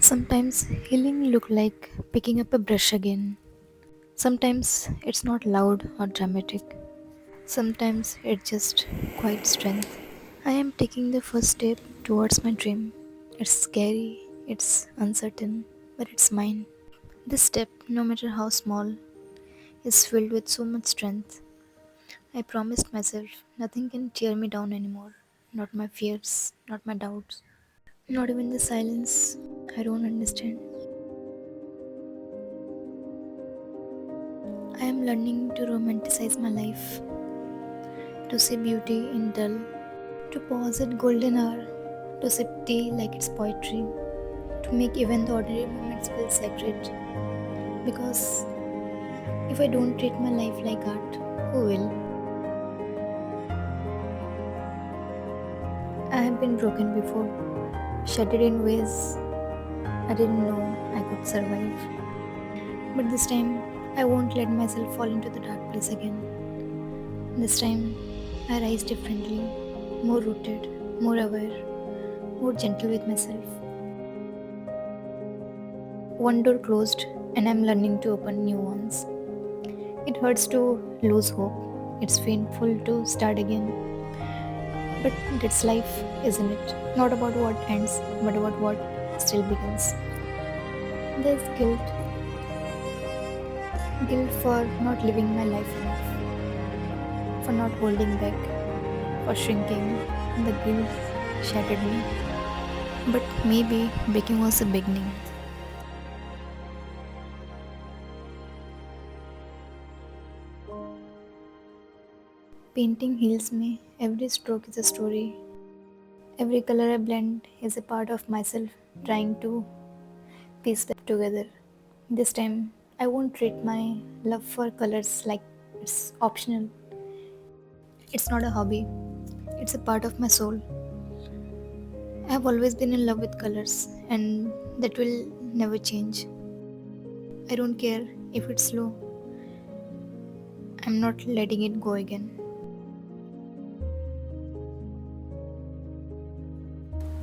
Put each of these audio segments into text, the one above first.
Sometimes healing look like picking up a brush again. Sometimes it's not loud or dramatic. Sometimes it's just quiet strength. I am taking the first step towards my dream. It's scary, it's uncertain, but it's mine. This step, no matter how small, is filled with so much strength. I promised myself nothing can tear me down anymore. Not my fears, not my doubts, not even the silence I don't understand. I am learning to romanticize my life, to see beauty in dull, to pause at golden hour, to sip tea like it's poetry, to make even the ordinary moments feel sacred. Because if I don't treat my life like art, who will? I have been broken before, shattered in ways I didn't know I could survive. But this time, I won't let myself fall into the dark place again. This time, I rise differently, more rooted, more aware, more gentle with myself. One door closed, and I'm learning to open new ones. It hurts to lose hope. It's painful to start again. But that's life, isn't it? Not about what ends, but about what still begins. There's guilt for not living my life enough, for not holding back, for shrinking. The guilt shattered me. But maybe baking was the beginning. Painting heals me. Every stroke is a story. Every color I blend is a part of myself trying to piece them together. This time, I won't treat my love for colors like it's optional. It's not a hobby, it's a part of my soul. I have always been in love with colors, and that will never change. I don't care if it's slow, I'm not letting it go again.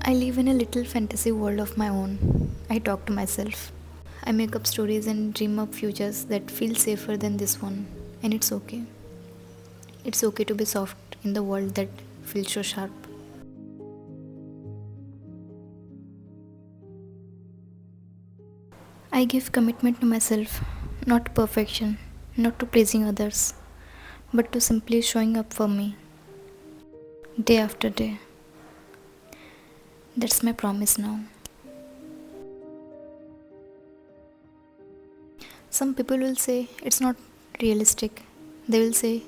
I live in a little fantasy world of my own. I talk to myself. I make up stories and dream up futures that feel safer than this one, and it's okay. It's okay to be soft in the world that feels so sharp. I give commitment to myself, not to perfection, not to pleasing others, but to simply showing up for me, day after day. That's my promise now. Some people will say it's not realistic. They will say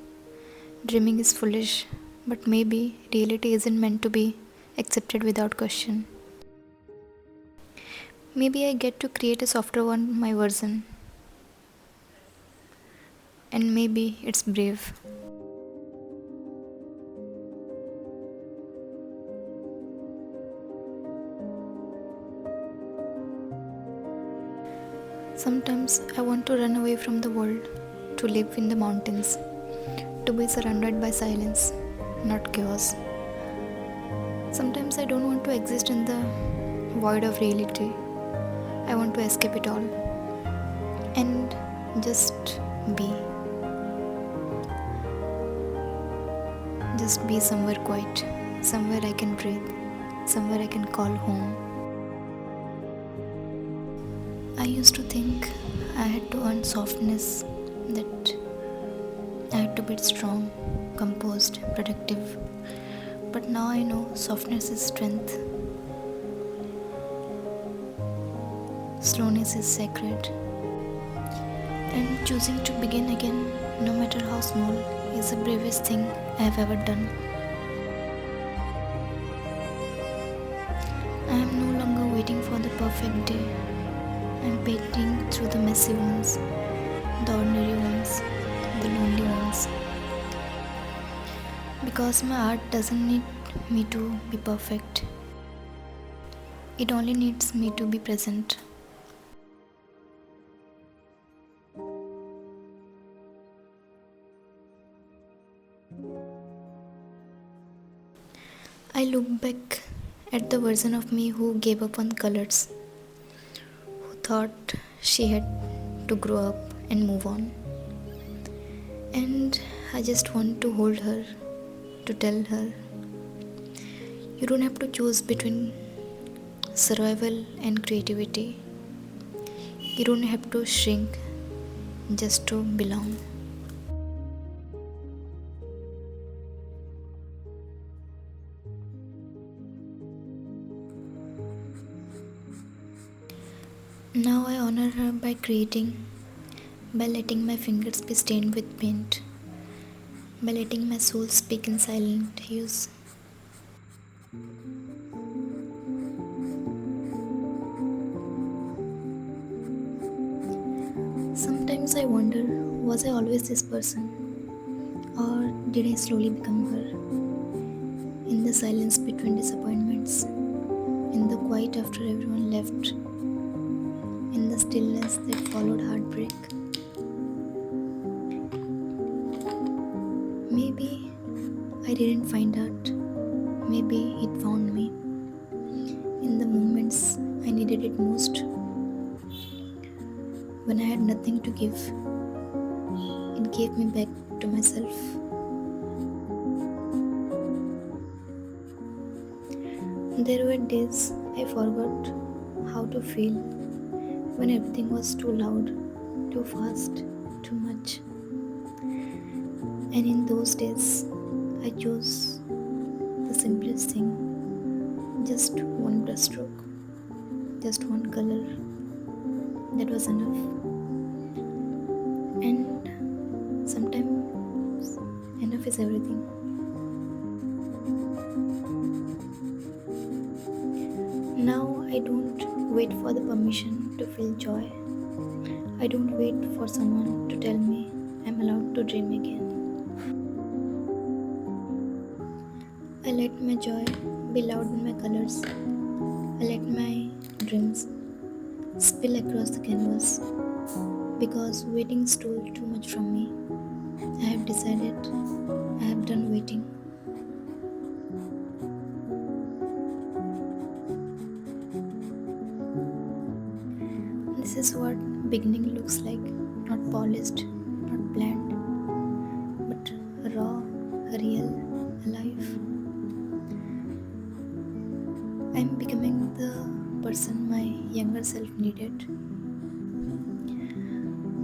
dreaming is foolish, but maybe reality isn't meant to be accepted without question. Maybe I get to create a softer one, my version, and maybe it's brave. Sometimes I want to run away from the world, to live in the mountains, to be surrounded by silence, not chaos. Sometimes I don't want to exist in the void of reality. I want to escape it all and just be. Just be somewhere quiet, somewhere I can breathe, somewhere I can call home. I used to think I had to earn softness, that I had to be strong, composed, productive. But now I know softness is strength, slowness is sacred, and choosing to begin again, no matter how small, is the bravest thing I have ever done. I am no longer waiting for the perfect day. I am painting through the messy ones, the ordinary ones, the lonely ones. Because my art doesn't need me to be perfect, it only needs me to be present. I look back at the version of me who gave up on colors, thought she had to grow up and move on. And I just want to hold her, to tell her, you don't have to choose between survival and creativity. You don't have to shrink just to belong. Now I honor her by creating, by letting my fingers be stained with paint, by letting my soul speak in silent hues. Sometimes I wonder, was I always this person? Or did I slowly become her? In the silence between disappointments, in the quiet after everyone left, in the stillness that followed heartbreak. Maybe I didn't find out. Maybe it found me in the moments I needed it most. When I had nothing to give, it gave me back to myself. There were days I forgot how to feel when everything was too loud, too fast, too much. And in those days, I chose the simplest thing, just one brushstroke, just one color. That was enough. And sometimes enough is everything. Now I don't wait for the permission to feel joy. I don't wait for someone to tell me I'm allowed to dream again. I let my joy be loud in my colors. I let my dreams spill across the canvas because waiting stole too much from me. I have decided I have done waiting. This is what beginning looks like, not polished, not planned, but raw, real, alive. I'm becoming the person my younger self needed.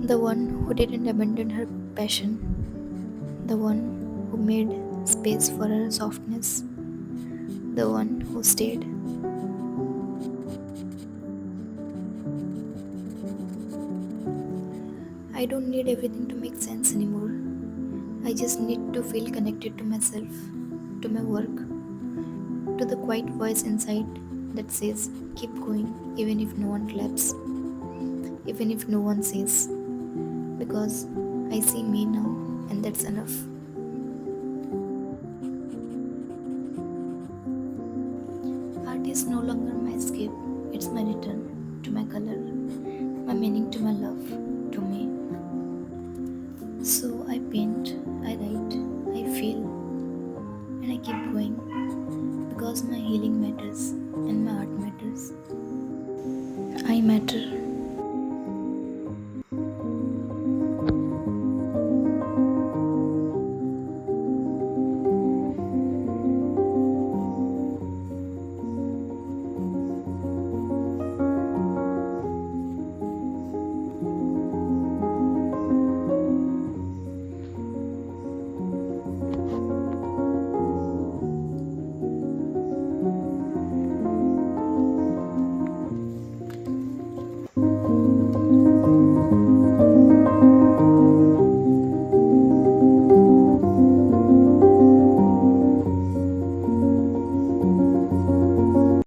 The one who didn't abandon her passion. The one who made space for her softness. The one who stayed. I don't need everything to make sense anymore. I just need to feel connected to myself, to my work, to the quiet voice inside that says, keep going, even if no one claps, even if no one says, because I see me now, and that's enough. Art is no longer my escape, it's my return to my color, my meaning to my love, to me. So I paint, I write, I feel, and I keep going because my healing matters and my art matters. I matter.